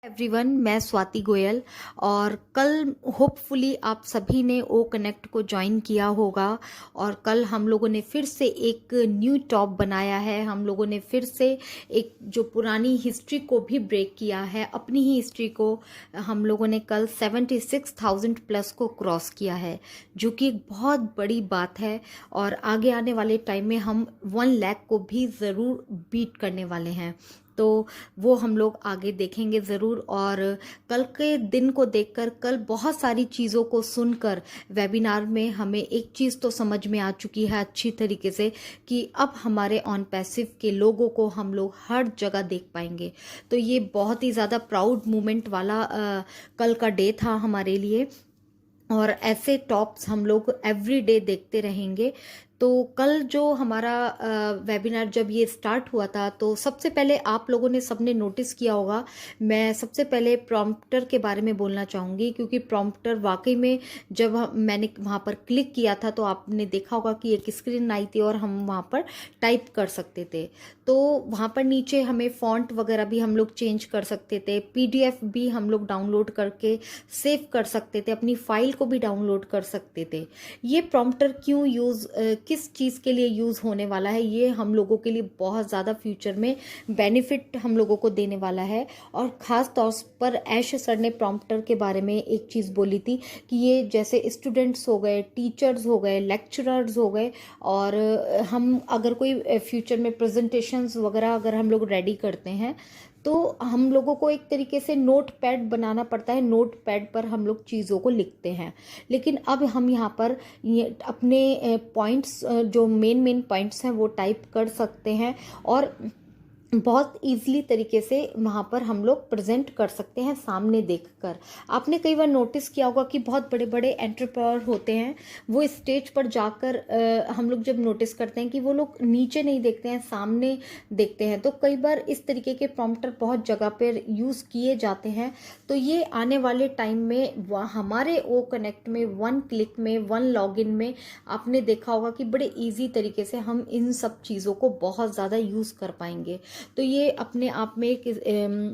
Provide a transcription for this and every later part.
Everyone, मैं स्वाति गोयल। और कल होपफुली आप सभी ने ओ कनेक्ट को ज्वाइन किया होगा। और कल हम लोगों ने फिर से एक न्यू टॉप बनाया है। हम लोगों ने फिर से एक जो पुरानी हिस्ट्री को भी ब्रेक किया है, अपनी ही हिस्ट्री को। हम लोगों ने कल 76,000 प्लस को क्रॉस किया है, जो कि एक बहुत बड़ी बात है। और आगे आने वाले टाइम में हम 1 लाख को भी ज़रूर बीट करने वाले हैं, तो वो हम लोग आगे देखेंगे ज़रूर। और कल के दिन को देखकर, कल बहुत सारी चीज़ों को सुनकर वेबिनार में हमें एक चीज़ तो समझ में आ चुकी है अच्छी तरीके से कि अब हमारे ऑन पैसिव के लोगों को हम लोग हर जगह देख पाएंगे। तो ये बहुत ही ज़्यादा प्राउड मोमेंट वाला कल का डे था हमारे लिए। और ऐसे टॉप्स हम लोग एवरी डे देखते रहेंगे। तो कल जो हमारा वेबिनार जब ये स्टार्ट हुआ था, तो सबसे पहले आप लोगों ने सबने नोटिस किया होगा, मैं सबसे पहले प्रॉम्प्टर के बारे में बोलना चाहूँगी। क्योंकि प्रॉम्प्टर वाकई में जब मैंने वहाँ पर क्लिक किया था, तो आपने देखा होगा कि एक स्क्रीन आई थी और हम वहाँ पर टाइप कर सकते थे। तो वहाँ पर नीचे हमें फॉन्ट वगैरह भी हम लोग चेंज कर सकते थे, पीडीएफ भी हम लोग डाउनलोड करके सेव कर सकते थे, अपनी फाइल को भी डाउनलोड कर सकते थे। ये प्रॉम्प्टर क्यों किस चीज़ के लिए यूज़ होने वाला है, ये हम लोगों के लिए बहुत ज़्यादा फ्यूचर में बेनिफिट हम लोगों को देने वाला है। और ख़ास तौर पर ऐश सर ने प्रॉम्प्टर के बारे में एक चीज़ बोली थी कि ये जैसे स्टूडेंट्स हो गए, टीचर्स हो गए, लेक्चरर्स हो गए, और हम अगर कोई फ्यूचर में प्रेजेंटेशंस वगैरह अगर हम लोग रेडी करते हैं, तो हम लोगों को एक तरीके से नोट पैड बनाना पड़ता है। नोट पैड पर हम लोग चीज़ों को लिखते हैं, लेकिन अब हम यहाँ पर ये अपने पॉइंट्स, जो मेन पॉइंट्स हैं, वो टाइप कर सकते हैं और बहुत इजीली तरीके से वहाँ पर हम लोग प्रेजेंट कर सकते हैं सामने देखकर। आपने कई बार नोटिस किया होगा कि बहुत बड़े बड़े एंटरप्रेन्योर होते हैं, वो स्टेज पर जाकर हम लोग जब नोटिस करते हैं कि वो लोग नीचे नहीं देखते हैं, सामने देखते हैं। तो कई बार इस तरीके के प्रॉम्प्टर बहुत जगह पर यूज़ किए जाते हैं। तो ये आने वाले टाइम में हमारे ओ कनेक्ट में 1 क्लिक में, 1 लॉगिन में आपने देखा होगा कि बड़े ईजी तरीके से हम इन सब चीज़ों को बहुत ज़्यादा यूज़ कर पाएंगे। तो ये अपने आप में एक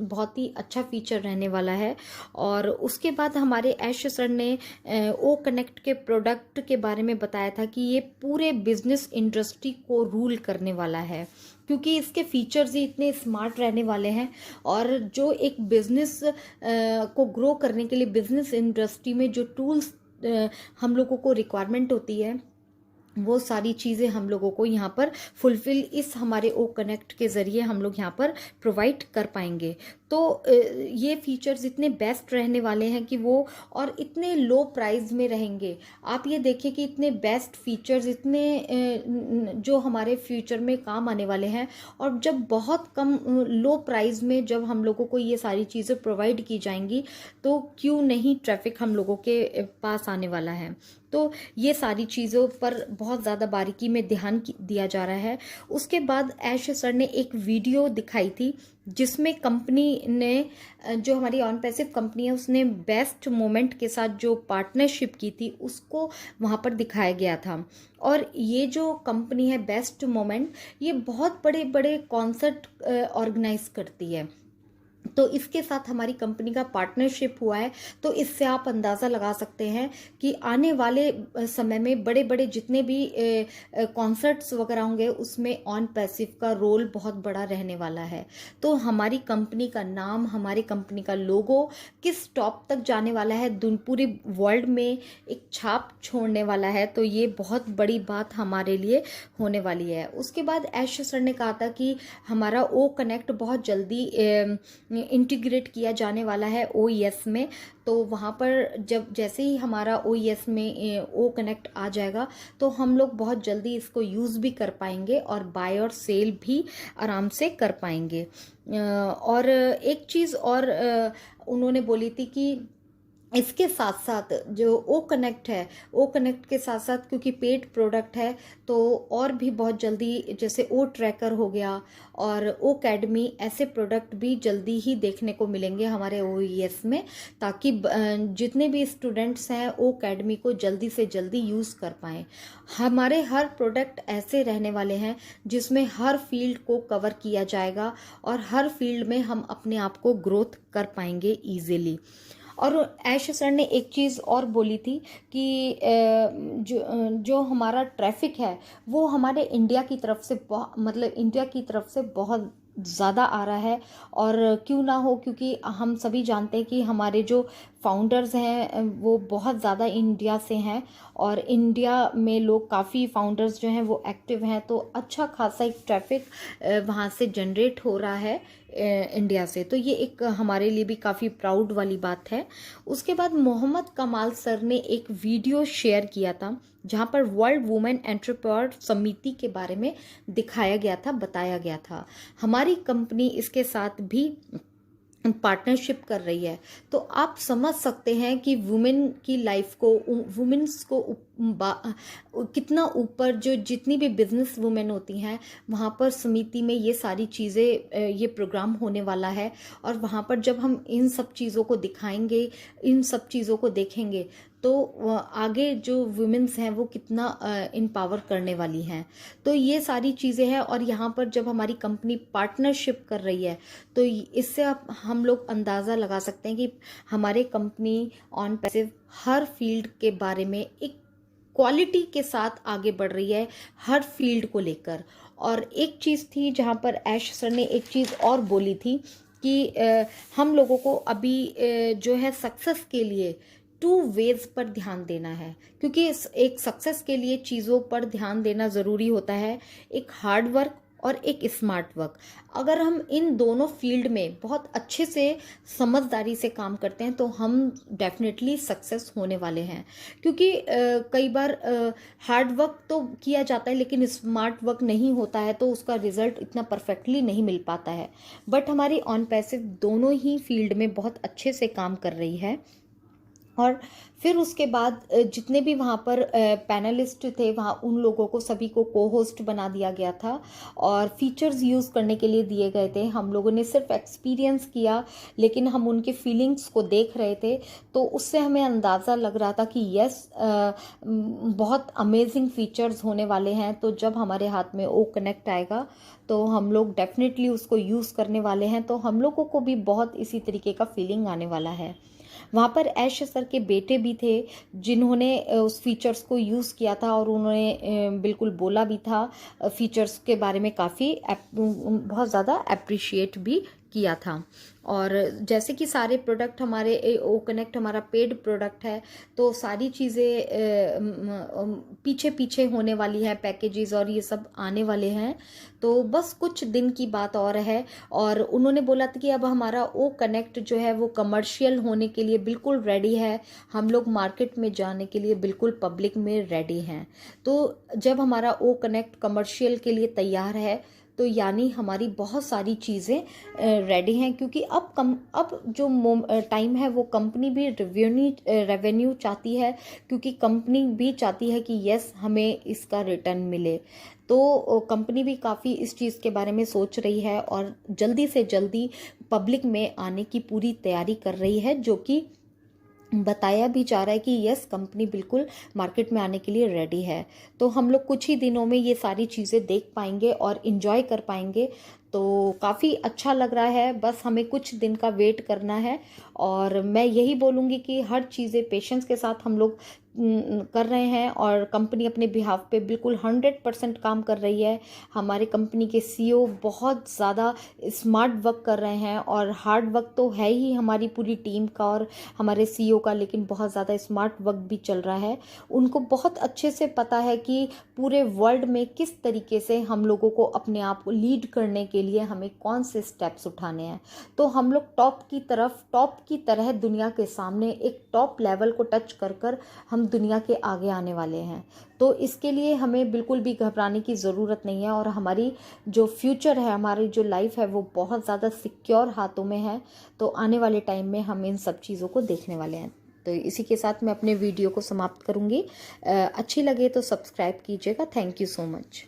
बहुत ही अच्छा फीचर रहने वाला है। और उसके बाद हमारे ऐश सर ने ओ कनेक्ट के प्रोडक्ट के बारे में बताया था कि ये पूरे बिजनेस इंडस्ट्री को रूल करने वाला है, क्योंकि इसके फीचर्स ही इतने स्मार्ट रहने वाले हैं। और जो एक बिजनेस को ग्रो करने के लिए बिजनेस इंडस्ट्री में जो टूल्स हम लोगों को रिक्वायरमेंट होती है, वो सारी चीज़ें हम लोगों को यहाँ पर फुलफिल इस हमारे ओ कनेक्ट के ज़रिए हम लोग यहाँ पर प्रोवाइड कर पाएंगे। तो ये फीचर्स इतने बेस्ट रहने वाले हैं कि वो, और इतने लो प्राइस में रहेंगे। आप ये देखिए कि इतने बेस्ट फीचर्स, इतने जो हमारे फ्यूचर में काम आने वाले हैं। और जब बहुत कम लो प्राइस में जब हम लोगों को ये सारी चीज़ें प्रोवाइड की जाएंगी, तो क्यों नहीं ट्रैफिक हम लोगों के पास आने वाला है। तो ये सारी चीज़ों पर बहुत ज़्यादा बारीकी में ध्यान दिया जा रहा है। उसके बाद ऐश सर ने एक वीडियो दिखाई थी, जिसमें कंपनी ने, जो हमारी ऑन पैसिव कंपनी है, उसने बेस्ट मोमेंट के साथ जो पार्टनरशिप की थी, उसको वहाँ पर दिखाया गया था। और ये जो कंपनी है बेस्ट मोमेंट, ये बहुत बड़े बड़े कॉन्सर्ट ऑर्गेनाइज करती है। तो इसके साथ हमारी कंपनी का पार्टनरशिप हुआ है। तो इससे आप अंदाज़ा लगा सकते हैं कि आने वाले समय में बड़े बड़े जितने भी कॉन्सर्ट्स वगैरह होंगे, उसमें ऑन पैसिव का रोल बहुत बड़ा रहने वाला है। तो हमारी कंपनी का नाम, हमारी कंपनी का लोगो किस टॉप तक जाने वाला है, पूरी वर्ल्ड में एक छाप छोड़ने वाला है। तो ये बहुत बड़ी बात हमारे लिए होने वाली है। उसके बाद ऐश सर ने कहा था कि हमारा ओ कनेक्ट बहुत जल्दी इंटीग्रेट किया जाने वाला है OES में। तो वहाँ पर जब जैसे ही हमारा OES में ओ कनेक्ट आ जाएगा, तो हम लोग बहुत जल्दी इसको यूज़ भी कर पाएंगे और बाय और सेल भी आराम से कर पाएंगे। और एक चीज़ और उन्होंने बोली थी कि इसके साथ साथ जो ओ कनेक्ट है, ओ कनेक्ट के साथ साथ क्योंकि पेड प्रोडक्ट है तो और भी बहुत जल्दी, जैसे ओ ट्रैकर हो गया और ओ अकेडमी, ऐसे प्रोडक्ट भी जल्दी ही देखने को मिलेंगे हमारे ओईएस में, ताकि जितने भी स्टूडेंट्स हैं ओ अकेडमी को जल्दी से जल्दी यूज़ कर पाएँ। हमारे हर प्रोडक्ट ऐसे रहने वाले हैं जिसमें हर फील्ड को कवर किया जाएगा और हर फील्ड में हम अपने आप को ग्रोथ कर पाएंगे ईजिली। और ऐश सर ने एक चीज़ और बोली थी कि जो हमारा ट्रैफिक है वो हमारे इंडिया की तरफ से मतलब इंडिया की तरफ से बहुत ज़्यादा आ रहा है। और क्यों ना हो, क्योंकि हम सभी जानते हैं कि हमारे जो फाउंडर्स हैं वो बहुत ज़्यादा इंडिया से हैं और इंडिया में लोग काफ़ी फाउंडर्स जो हैं वो एक्टिव हैं, तो अच्छा खासा एक ट्रैफिक वहाँ से जनरेट हो रहा है इंडिया से। तो ये एक हमारे लिए भी काफ़ी प्राउड वाली बात है। उसके बाद मोहम्मद कमाल सर ने एक वीडियो शेयर किया था जहाँ पर वर्ल्ड वुमेन एंटरप्रेन्योर समिति के बारे में दिखाया गया था, बताया गया था। हमारी कंपनी इसके साथ भी पार्टनरशिप कर रही है। तो आप समझ सकते हैं कि वुमेन की लाइफ को, वुमेन्स को कितना ऊपर, जो जितनी भी बिजनेस वुमेन होती हैं वहाँ पर समिति में ये सारी चीज़ें, ये प्रोग्राम होने वाला है। और वहाँ पर जब हम इन सब चीज़ों को दिखाएंगे, इन सब चीज़ों को देखेंगे, तो आगे जो वुमेन्स हैं वो कितना इम्पावर करने वाली हैं। तो ये सारी चीज़ें हैं। और यहाँ पर जब हमारी कंपनी पार्टनरशिप कर रही है तो इससे हम लोग अंदाज़ा लगा सकते हैं कि हमारे company on passive her field के बारे में एक क्वालिटी के साथ आगे बढ़ रही है, हर फील्ड को लेकर। और एक चीज़ थी जहाँ पर ऐश सर ने एक चीज़ और बोली थी कि हम लोगों को अभी जो है सक्सेस के लिए 2 वेज पर ध्यान देना है, क्योंकि एक सक्सेस के लिए चीज़ों पर ध्यान देना ज़रूरी होता है, एक हार्ड वर्क और एक स्मार्ट वर्क। अगर हम इन दोनों फील्ड में बहुत अच्छे से समझदारी से काम करते हैं तो हम डेफिनेटली सक्सेस होने वाले हैं। क्योंकि कई बार हार्ड वर्क तो किया जाता है लेकिन स्मार्ट वर्क नहीं होता है तो उसका रिजल्ट इतना परफेक्टली नहीं मिल पाता है। बट हमारी ऑन पैसिव दोनों ही फील्ड में बहुत अच्छे से काम कर रही है। और फिर उसके बाद जितने भी वहाँ पर पैनलिस्ट थे, वहाँ उन लोगों को सभी को को होस्ट बना दिया गया था और फीचर्स यूज़ करने के लिए दिए गए थे। हम लोगों ने सिर्फ एक्सपीरियंस किया लेकिन हम उनके फीलिंग्स को देख रहे थे, तो उससे हमें अंदाज़ा लग रहा था कि यस, बहुत अमेजिंग फीचर्स होने वाले हैं। तो जब हमारे हाथ में ओ कनेक्ट आएगा तो हम लोग डेफिनेटली उसको यूज़ करने वाले हैं। तो हम लोगों को भी बहुत इसी तरीके का फीलिंग आने वाला है। वहाँ पर ऐश सर के बेटे भी थे जिन्होंने उस फीचर्स को यूज़ किया था और उन्होंने बिल्कुल बोला भी था फीचर्स के बारे में, काफ़ी बहुत ज़्यादा अप्रिशिएट भी किया था। और जैसे कि सारे प्रोडक्ट हमारे ओ कनेक्ट हमारा पेड प्रोडक्ट है, तो सारी चीज़ें पीछे पीछे होने वाली है, पैकेजेस और ये सब आने वाले हैं। तो बस कुछ दिन की बात और है। और उन्होंने बोला था कि अब हमारा ओ कनेक्ट जो है वो कमर्शियल होने के लिए बिल्कुल रेडी है, हम लोग मार्केट में जाने के लिए बिल्कुल पब्लिक में रेडी हैं। तो जब हमारा ओ कनेक्ट कमर्शियल के लिए तैयार है तो यानी हमारी बहुत सारी चीज़ें रेडी हैं, क्योंकि अब जो टाइम है वो कंपनी भी रेवेन्यू चाहती है, क्योंकि कंपनी भी चाहती है कि यस हमें इसका रिटर्न मिले। तो कंपनी भी काफ़ी इस चीज़ के बारे में सोच रही है और जल्दी से जल्दी पब्लिक में आने की पूरी तैयारी कर रही है, जो कि बताया भी जा रहा है कि यस कंपनी बिल्कुल मार्केट में आने के लिए रेडी है। तो हम लोग कुछ ही दिनों में ये सारी चीज़ें देख पाएंगे और इन्जॉय कर पाएंगे। तो काफ़ी अच्छा लग रहा है, बस हमें कुछ दिन का वेट करना है। और मैं यही बोलूँगी कि हर चीज़ें पेशेंस के साथ हम लोग कर रहे हैं और कंपनी अपने बिहाफ पे बिल्कुल 100% काम कर रही है। हमारे कंपनी के सीईओ बहुत ज़्यादा स्मार्ट वर्क कर रहे हैं और हार्ड वर्क तो है ही हमारी पूरी टीम का और हमारे सीईओ का, लेकिन बहुत ज़्यादा स्मार्ट वर्क भी चल रहा है। उनको बहुत अच्छे से पता है कि पूरे वर्ल्ड में किस तरीके से हम लोगों को अपने आप को लीड करने के लिए हमें कौन से स्टेप्स उठाने हैं। तो हम लोग टॉप की तरह दुनिया के सामने एक टॉप लेवल को टच कर हम दुनिया के आगे आने वाले हैं। तो इसके लिए हमें बिल्कुल भी घबराने की ज़रूरत नहीं है और हमारी जो फ्यूचर है, हमारी जो लाइफ है वो बहुत ज़्यादा सिक्योर हाथों में है। तो आने वाले टाइम में हम इन सब चीज़ों को देखने वाले हैं। तो इसी के साथ मैं अपने वीडियो को समाप्त करूँगी। अच्छी लगे तो सब्सक्राइब कीजिएगा। Thank you so much.